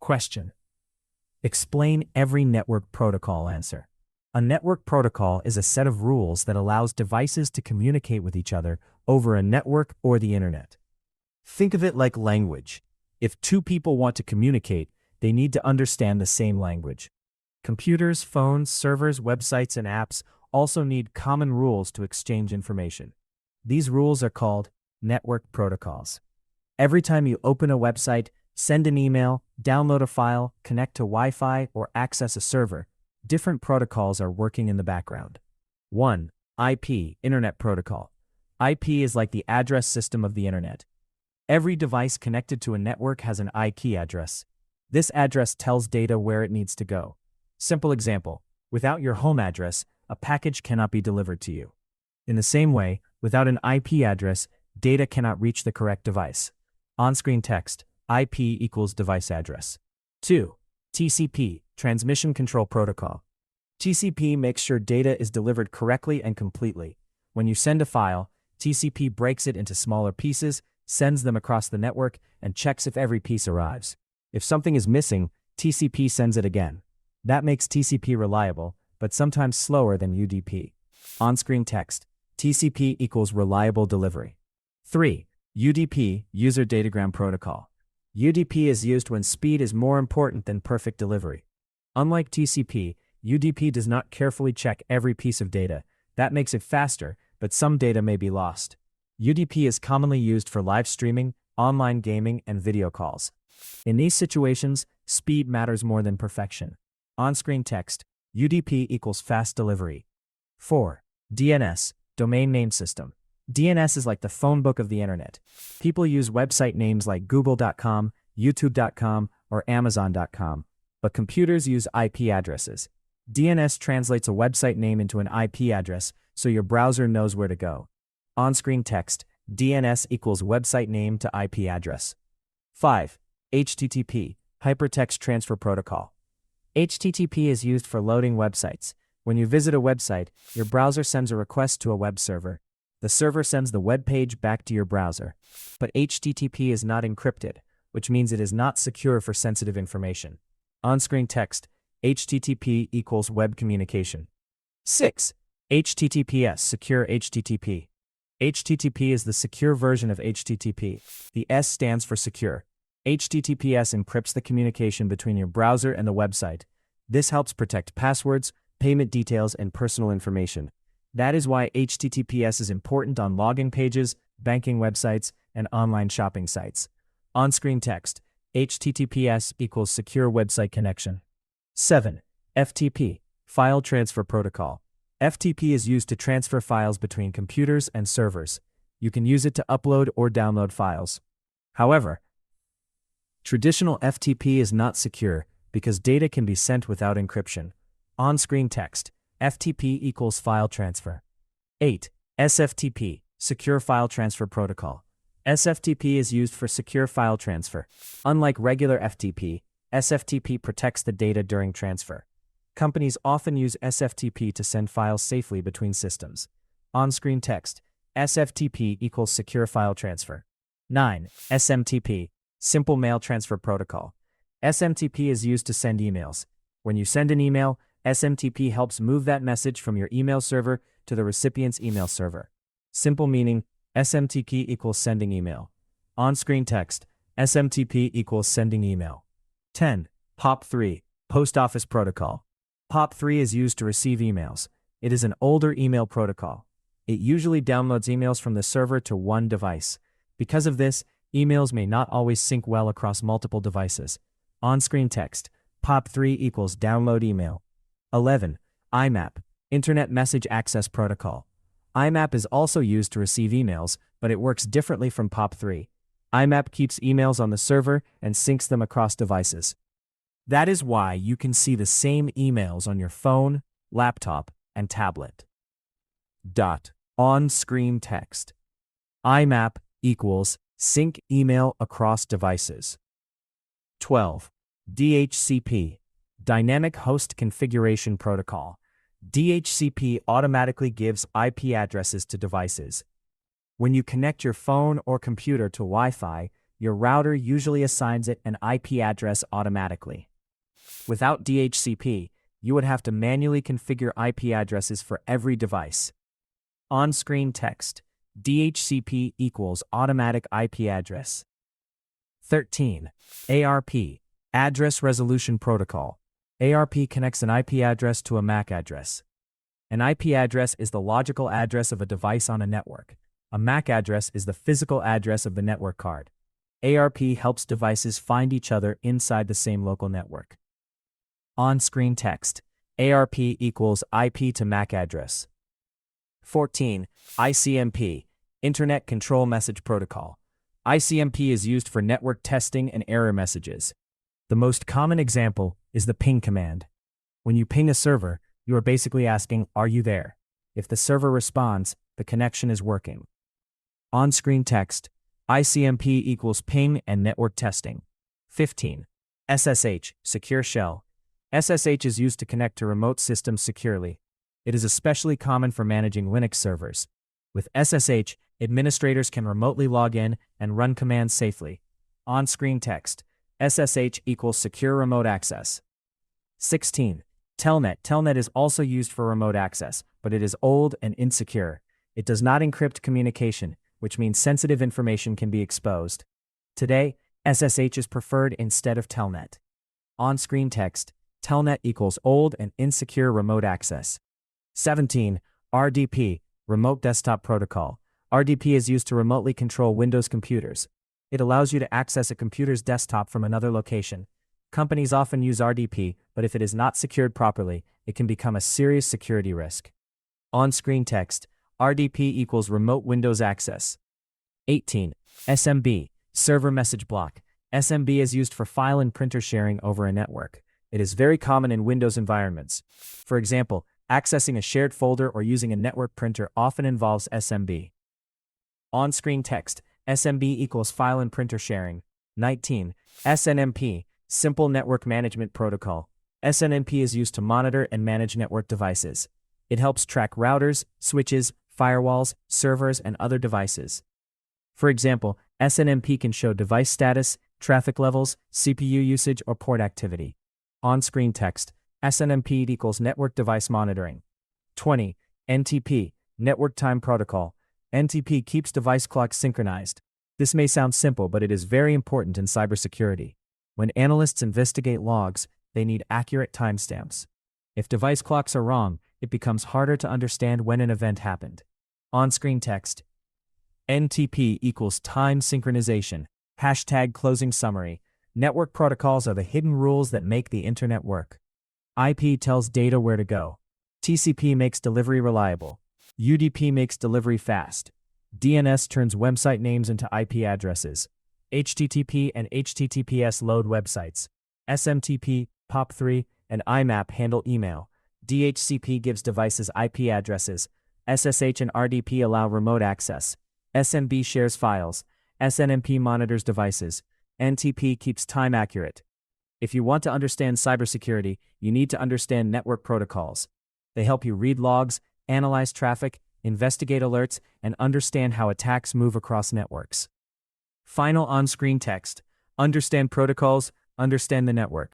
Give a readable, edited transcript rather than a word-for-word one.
Question. Explain every network protocol answer. A network protocol is a set of rules that allows devices to communicate with each other over a network or the internet. Think of it like language. If two people want to communicate, they need to understand the same language. Computers, phones, servers, websites, and apps also need common rules to exchange information. These rules are called network protocols. Every time you open a website, send an email, download a file, connect to Wi-Fi, or access a server, different protocols are working in the background. 1. IP, Internet Protocol. IP is like the address system of the internet. Every device connected to a network has an IP address. This address tells data where it needs to go. Simple example, without your home address, a package cannot be delivered to you. In the same way, without an IP address, data cannot reach the correct device. On-screen text, IP equals device address. 2. TCP, Transmission Control Protocol. TCP makes sure data is delivered correctly and completely. When you send a file, TCP breaks it into smaller pieces, sends them across the network, and checks if every piece arrives. If something is missing, TCP sends it again. That makes TCP reliable, but sometimes slower than UDP. On-screen text, TCP equals reliable delivery. 3. UDP, User Datagram Protocol. UDP is used when speed is more important than perfect delivery. Unlike TCP, UDP does not carefully check every piece of data. That makes it faster, but some data may be lost. UDP is commonly used for live streaming, online gaming, and video calls. In these situations, speed matters more than perfection. On-screen text, UDP equals fast delivery. 4. DNS, Domain Name System. DNS is like the phone book of the internet. People use website names like google.com, youtube.com, or amazon.com, but computers use IP addresses. DNS translates a website name into an IP address so your browser knows where to go. On-screen text, DNS equals website name to IP address. 5. HTTP, Hypertext Transfer Protocol. HTTP is used for loading websites. When you visit a website, your browser sends a request to a web server. The server sends the web page back to your browser. But HTTP is not encrypted, which means it is not secure for sensitive information. On-screen text, HTTP equals web communication. 6. HTTPS, Secure HTTP. HTTP is the secure version of HTTP. The S stands for secure. HTTPS encrypts the communication between your browser and the website. This helps protect passwords, payment details, and personal information. That is why HTTPS is important on login pages, banking websites, and online shopping sites. On-screen text, HTTPS equals Secure Website Connection. 7. FTP, File Transfer Protocol. FTP is used to transfer files between computers and servers. You can use it to upload or download files. However, traditional FTP is not secure because data can be sent without encryption. On-screen text, FTP equals file transfer. 8. SFTP, Secure File Transfer Protocol. SFTP is used for secure file transfer. Unlike regular FTP, SFTP protects the data during transfer. Companies often use SFTP to send files safely between systems. On-screen text, SFTP equals Secure File Transfer. 9. SMTP, Simple Mail Transfer Protocol. SMTP is used to send emails. When you send an email, SMTP helps move that message from your email server to the recipient's email server. Simple meaning, SMTP equals sending email. On-screen text, SMTP equals sending email. 10. POP3, Post Office Protocol. POP3 is used to receive emails. It is an older email protocol. It usually downloads emails from the server to one device. Because of this, emails may not always sync well across multiple devices. On-screen text, POP3 equals download email. 11. IMAP, Internet Message Access Protocol. IMAP is also used to receive emails, but it works differently from POP3. IMAP keeps emails on the server and syncs them across devices. That is why you can see the same emails on your phone, laptop, and tablet. On-screen text. IMAP equals sync email across devices. 12. DHCP, Dynamic Host Configuration Protocol. DHCP automatically gives IP addresses to devices. When you connect your phone or computer to Wi-Fi, your router usually assigns it an IP address automatically. Without DHCP, you would have to manually configure IP addresses for every device. On-screen text. DHCP equals automatic IP address. 13. ARP. Address Resolution Protocol. ARP connects an IP address to a MAC address. An IP address is the logical address of a device on a network. A MAC address is the physical address of the network card. ARP helps devices find each other inside the same local network. On-screen text. ARP equals IP to MAC address. 14. ICMP. Internet Control Message Protocol. ICMP is used for network testing and error messages. The most common example is the ping command. When you ping a server, you are basically asking, "Are you there?" If the server responds, the connection is working. On-screen text. ICMP equals ping and network testing. 15. SSH, Secure Shell. SSH is used to connect to remote systems securely. It is especially common for managing Linux servers. With SSH, administrators can remotely log in and run commands safely. On-screen text. SSH equals Secure Remote Access. 16. Telnet. Telnet is also used for remote access, but it is old and insecure. It does not encrypt communication, which means sensitive information can be exposed. Today, SSH is preferred instead of Telnet. On-screen text. Telnet equals old and insecure remote access. 17. RDP. Remote Desktop Protocol. RDP is used to remotely control Windows computers. It allows you to access a computer's desktop from another location. Companies often use RDP, but if it is not secured properly, it can become a serious security risk. On-screen text. RDP equals Remote Windows Access. 18. SMB. Server Message Block. SMB is used for file and printer sharing over a network. It is very common in Windows environments. For example, accessing a shared folder or using a network printer often involves SMB. On-screen text. SMB equals file and printer sharing. 19. SNMP. Simple Network Management Protocol. SNMP is used to monitor and manage network devices. It helps track routers, switches, firewalls, servers, and other devices. For example, SNMP can show device status, traffic levels, CPU usage, or port activity. On-screen text. SNMP equals Network Device Monitoring. 20. NTP. Network Time Protocol. NTP keeps device clocks synchronized. This may sound simple, but it is very important in cybersecurity. When analysts investigate logs, they need accurate timestamps. If device clocks are wrong, it becomes harder to understand when an event happened. On-screen text. NTP equals time synchronization. Hashtag closing summary. Network protocols are the hidden rules that make the internet work. IP tells data where to go. TCP makes delivery reliable. UDP makes delivery fast. DNS turns website names into IP addresses. HTTP and HTTPS load websites. SMTP, POP3, and IMAP handle email. DHCP gives devices IP addresses. SSH and RDP allow remote access. SMB shares files. SNMP monitors devices. NTP keeps time accurate. If you want to understand cybersecurity, you need to understand network protocols. They help you read logs, analyze traffic, investigate alerts, and understand how attacks move across networks. Final on-screen text. Understand protocols, understand the network.